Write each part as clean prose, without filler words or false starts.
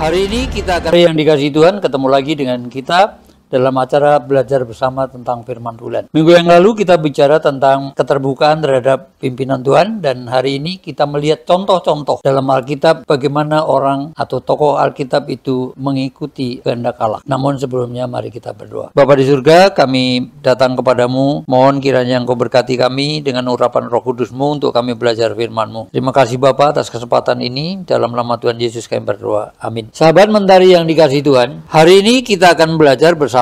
Hari ini kita akan yang dikasihi Tuhan ketemu lagi dengan kita dalam acara belajar bersama tentang firman Tuhan. Minggu yang lalu kita bicara tentang keterbukaan terhadap pimpinan Tuhan, dan hari ini kita melihat contoh-contoh dalam Alkitab bagaimana orang atau tokoh Alkitab itu mengikuti kehendak Allah. Namun sebelumnya mari kita berdoa. Bapa di surga, kami datang kepadamu, mohon kiranya Engkau berkati kami dengan urapan Roh Kudus-Mu untuk kami belajar firman-Mu. Terima kasih Bapa atas kesempatan ini, dalam nama Tuhan Yesus kami berdoa. Amin. Sahabat mentari yang dikasihi Tuhan, hari ini kita akan belajar bersama-sama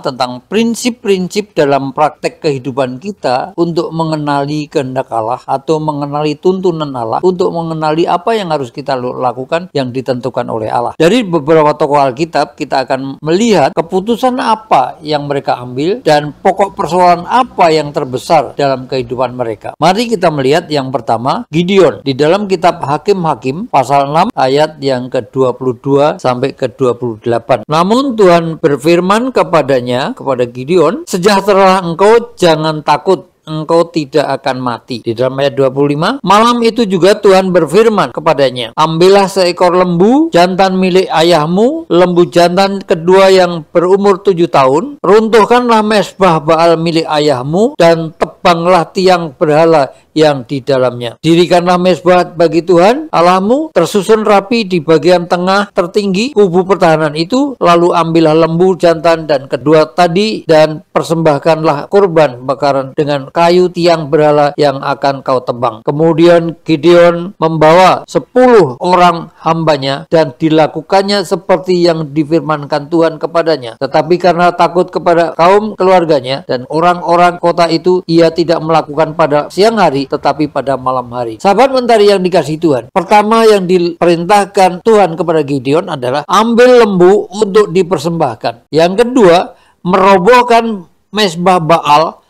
tentang prinsip-prinsip dalam praktek kehidupan kita untuk mengenali kehendak Allah atau mengenali tuntunan Allah, untuk mengenali apa yang harus kita lakukan yang ditentukan oleh Allah. Dari beberapa tokoh Alkitab kita akan melihat keputusan apa yang mereka ambil dan pokok persoalan apa yang terbesar dalam kehidupan mereka. Mari kita melihat yang pertama, Gideon. Di dalam kitab Hakim-Hakim pasal 6 ayat yang ke-22 sampai ke-28. Namun Tuhan berfirman kepada Gideon, sejahteralah engkau, jangan takut, engkau tidak akan mati. Di dalam ayat 25, malam itu juga Tuhan berfirman kepadanya, ambillah seekor lembu jantan milik ayahmu, lembu jantan kedua yang berumur 7 tahun, runtuhkanlah mezbah Baal milik ayahmu, dan tebanglah tiang berhala yang di dalamnya. Dirikanlah mezbah bagi Tuhan Allahmu, tersusun rapi di bagian tengah tertinggi kubu pertahanan itu, lalu ambillah lembu jantan dan kedua tadi, dan persembahkanlah kurban bakaran dengan kayu tiang berhala yang akan kau tebang. Kemudian Gideon membawa 10 orang hambanya, dan dilakukannya seperti yang difirmankan Tuhan kepadanya. Tetapi karena takut kepada kaum keluarganya dan orang-orang kota itu, ia tidak melakukan pada siang hari, tetapi pada malam hari. Sahabat mentari yang dikasihi Tuhan, pertama yang diperintahkan Tuhan kepada Gideon adalah ambil lembu untuk dipersembahkan. Yang kedua, merobohkan mezbah Baal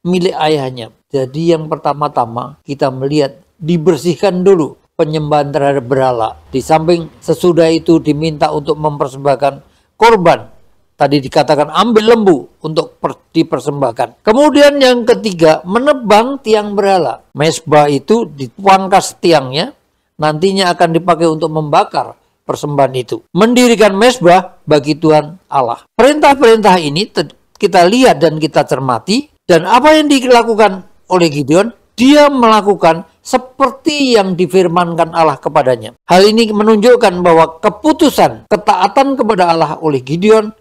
milik ayahnya. Jadi yang pertama-tama kita melihat dibersihkan dulu penyembahan terhadap berhala. Di samping sesudah itu diminta untuk mempersembahkan korban. Tadi dikatakan ambil lembu untuk dipersembahkan. Kemudian yang ketiga, menebang tiang berhala. Mezbah itu dipangkas tiangnya, nantinya akan dipakai untuk membakar persembahan itu. Mendirikan mezbah bagi Tuhan Allah. Perintah-perintah ini kita lihat dan kita cermati, dan apa yang dilakukan oleh Gideon, dia melakukan seperti yang difirmankan Allah kepadanya. Hal ini menunjukkan bahwa keputusan ketaatan kepada Allah oleh Gideon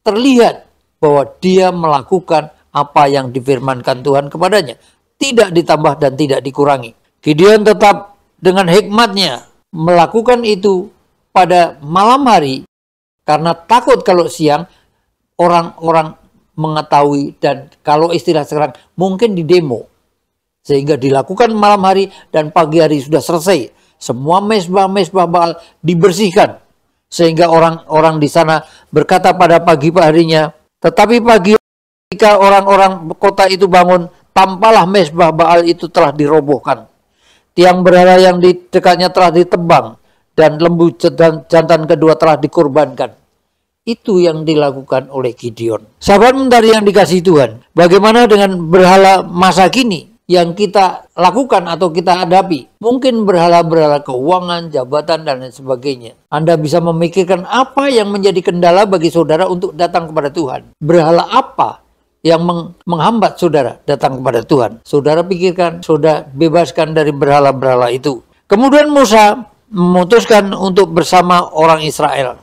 terlihat bahwa dia melakukan apa yang difirmankan Tuhan kepadanya, tidak ditambah dan tidak dikurangi. Gideon tetap dengan hikmatnya melakukan itu pada malam hari, karena takut kalau siang orang-orang mengetahui, dan kalau istilah sekarang mungkin di demo, sehingga dilakukan malam hari, dan pagi hari sudah selesai. Semua mezbah Baal dibersihkan, sehingga orang-orang di sana berkata pada pagi harinya, tetapi pagi ketika orang-orang kota itu bangun, tampaklah mezbah Baal itu telah dirobohkan. Tiang berhala yang di dekatnya telah ditebang, dan lembu jantan kedua telah dikorbankan. Itu yang dilakukan oleh Gideon. Sahabat mentari yang dikasihi Tuhan, bagaimana dengan berhala masa kini yang kita lakukan atau kita hadapi? Mungkin berhala-berhala keuangan, jabatan, dan lain sebagainya. Anda bisa memikirkan apa yang menjadi kendala bagi saudara untuk datang kepada Tuhan. Berhala apa yang menghambat saudara datang kepada Tuhan? Saudara pikirkan, saudara bebaskan dari berhala-berhala itu. Kemudian Musa memutuskan untuk bersama orang Israel.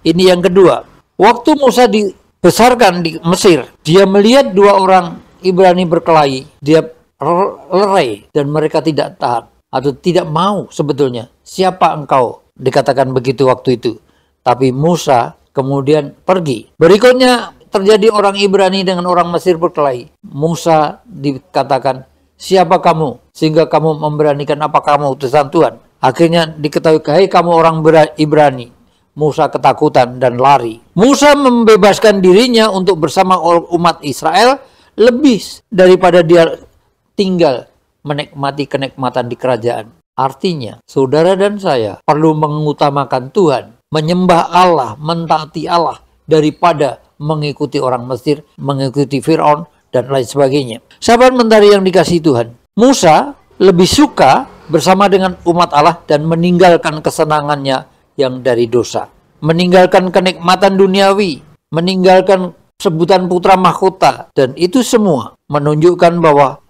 Ini yang kedua. Waktu Musa dibesarkan di Mesir, dia melihat 2 orang Ibrani berkelahi. Dia lerai dan mereka tidak tahan atau tidak mau sebetulnya. Siapa engkau? Dikatakan begitu waktu itu. Tapi Musa kemudian pergi. Berikutnya terjadi orang Ibrani dengan orang Mesir berkelahi. Musa dikatakan, siapa kamu? Sehingga kamu memberanikan, apa kamu utusan Tuhan? Akhirnya diketahui, hai kamu orang Ibrani. Musa ketakutan dan lari. Musa membebaskan dirinya untuk bersama umat Israel lebih daripada dia tinggal menikmati kenikmatan di kerajaan. Artinya, saudara dan saya perlu mengutamakan Tuhan, menyembah Allah, mentaati Allah, daripada mengikuti orang Mesir, mengikuti Fir'aun, dan lain sebagainya. Sahabat mentari yang dikasihi Tuhan, Musa lebih suka bersama dengan umat Allah dan meninggalkan kesenangannya yang dari dosa. Meninggalkan kenikmatan duniawi, meninggalkan sebutan putra mahkota, dan itu semua menunjukkan bahwa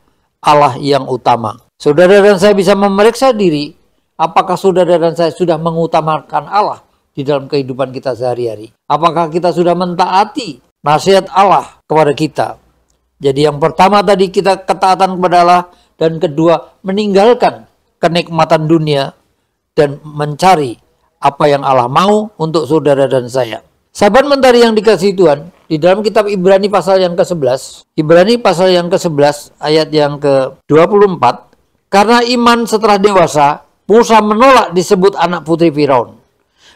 Allah yang utama. Saudara dan saya bisa memeriksa diri, apakah saudara dan saya sudah mengutamakan Allah di dalam kehidupan kita sehari-hari? Apakah kita sudah mentaati nasihat Allah kepada kita? Jadi yang pertama tadi kita ketaatan kepada Allah, dan kedua meninggalkan kenikmatan dunia dan mencari apa yang Allah mau untuk saudara dan saya. Sahabat mentari yang dikasihi Tuhan, di dalam kitab Ibrani pasal yang ke-11, Ibrani pasal yang ke-11 ayat yang ke-24, karena iman setelah dewasa, Musa menolak disebut anak putri Firaun.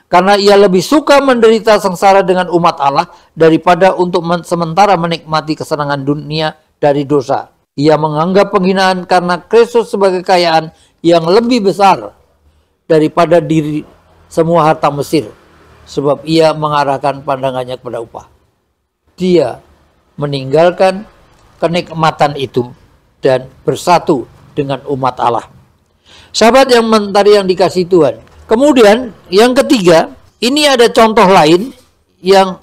Karena ia lebih suka menderita sengsara dengan umat Allah daripada untuk sementara menikmati kesenangan dunia dari dosa. Ia menganggap penghinaan karena Kristus sebagai kekayaan yang lebih besar daripada diri semua harta Mesir, sebab ia mengarahkan pandangannya kepada upah. Dia meninggalkan kenikmatan itu dan bersatu dengan umat Allah. Sahabat yang mentari yang dikasihi Tuhan. Kemudian yang ketiga, ini ada contoh lain yang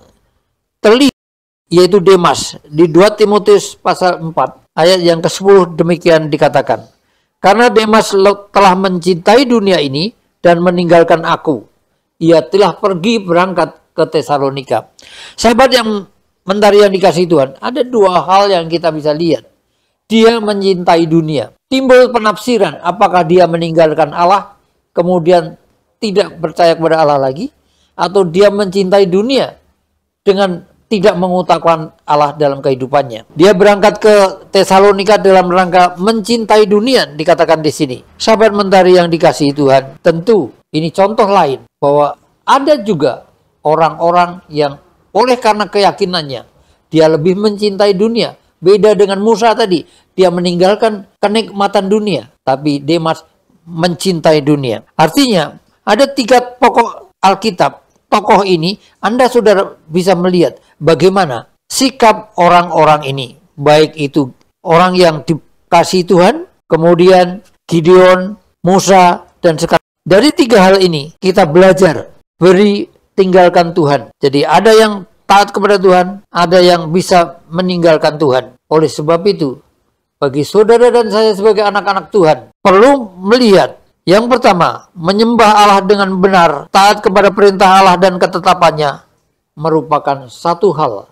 terlihat, yaitu Demas. Di 2 Timotius pasal 4 ayat yang ke-10 demikian dikatakan, karena Demas telah mencintai dunia ini dan meninggalkan aku. Ia telah pergi berangkat ke Tesalonika. Sahabat yang mentari yang dikasihi Tuhan, ada dua hal yang kita bisa lihat. Dia mencintai dunia. Timbul penafsiran, apakah dia meninggalkan Allah, kemudian tidak percaya kepada Allah lagi, atau dia mencintai dunia dengan tidak mengutamakan Allah dalam kehidupannya. Dia berangkat ke Tesalonika dalam rangka mencintai dunia, dikatakan di sini. Sahabat mentari yang dikasihi Tuhan, tentu ini contoh lain bahwa ada juga orang-orang yang oleh karena keyakinannya dia lebih mencintai dunia. Beda dengan Musa tadi, dia meninggalkan kenikmatan dunia, tapi Demas mencintai dunia. Artinya ada 3 pokok Alkitab. Tokoh ini Anda saudara bisa melihat bagaimana sikap orang-orang ini, baik itu orang yang dikasihi Tuhan, kemudian Gideon, Musa, dan sekarang. Dari 3 hal ini kita belajar beri tinggalkan Tuhan. Jadi ada yang taat kepada Tuhan, ada yang bisa meninggalkan Tuhan. Oleh sebab itu, bagi saudara dan saya sebagai anak-anak Tuhan, perlu melihat yang pertama, menyembah Allah dengan benar, taat kepada perintah Allah dan ketetapannya, merupakan satu hal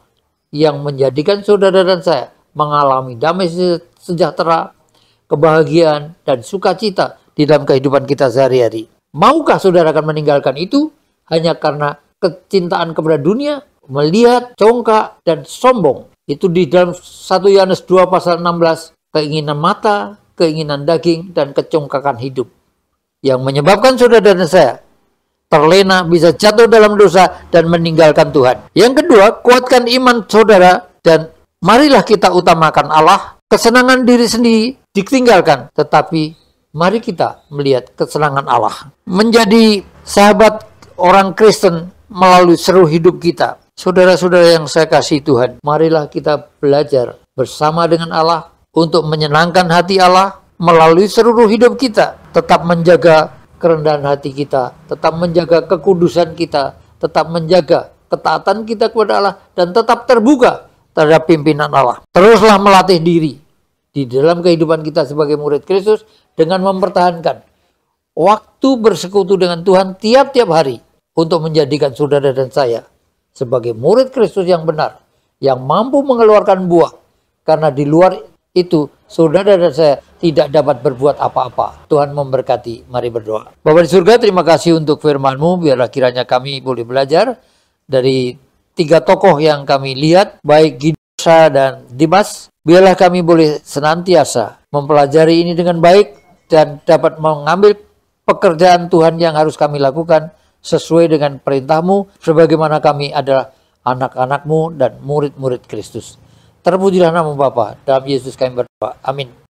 yang menjadikan saudara dan saya mengalami damai sejahtera, kebahagiaan, dan sukacita di dalam kehidupan kita sehari-hari. Maukah saudara akan meninggalkan itu hanya karena kecintaan kepada dunia, melihat, congkak, dan sombong? Itu di dalam 1 Yohanes 2 pasal 16, keinginan mata, keinginan daging, dan kecongkakan hidup, yang menyebabkan saudara dan saya terlena, bisa jatuh dalam dosa dan meninggalkan Tuhan. Yang kedua, kuatkan iman saudara dan marilah kita utamakan Allah. Kesenangan diri sendiri ditinggalkan, tetapi mari kita melihat kesenangan Allah. Menjadi sahabat orang Kristen melalui seluruh hidup kita. Saudara-saudara yang saya kasih Tuhan, marilah kita belajar bersama dengan Allah untuk menyenangkan hati Allah melalui seluruh hidup kita. Tetap menjaga kerendahan hati kita, tetap menjaga kekudusan kita, tetap menjaga ketaatan kita kepada Allah, dan tetap terbuka terhadap pimpinan Allah. Teruslah melatih diri di dalam kehidupan kita sebagai murid Kristus dengan mempertahankan waktu bersekutu dengan Tuhan tiap-tiap hari untuk menjadikan saudara dan saya sebagai murid Kristus yang benar, yang mampu mengeluarkan buah. Karena di luar itu saudara dan saya tidak dapat berbuat apa-apa. Tuhan memberkati. Mari berdoa. Bapa di surga, terima kasih untuk firman-Mu. Biarlah kiranya kami boleh belajar dari 3 tokoh yang kami lihat, baik Gideon dan Demas. Biarlah kami boleh senantiasa mempelajari ini dengan baik dan dapat mengambil pekerjaan Tuhan yang harus kami lakukan sesuai dengan perintah-Mu, sebagaimana kami adalah anak-anak-Mu dan murid-murid Kristus. Terpujilah nama Bapa, dalam Yesus kami berdoa. Amin.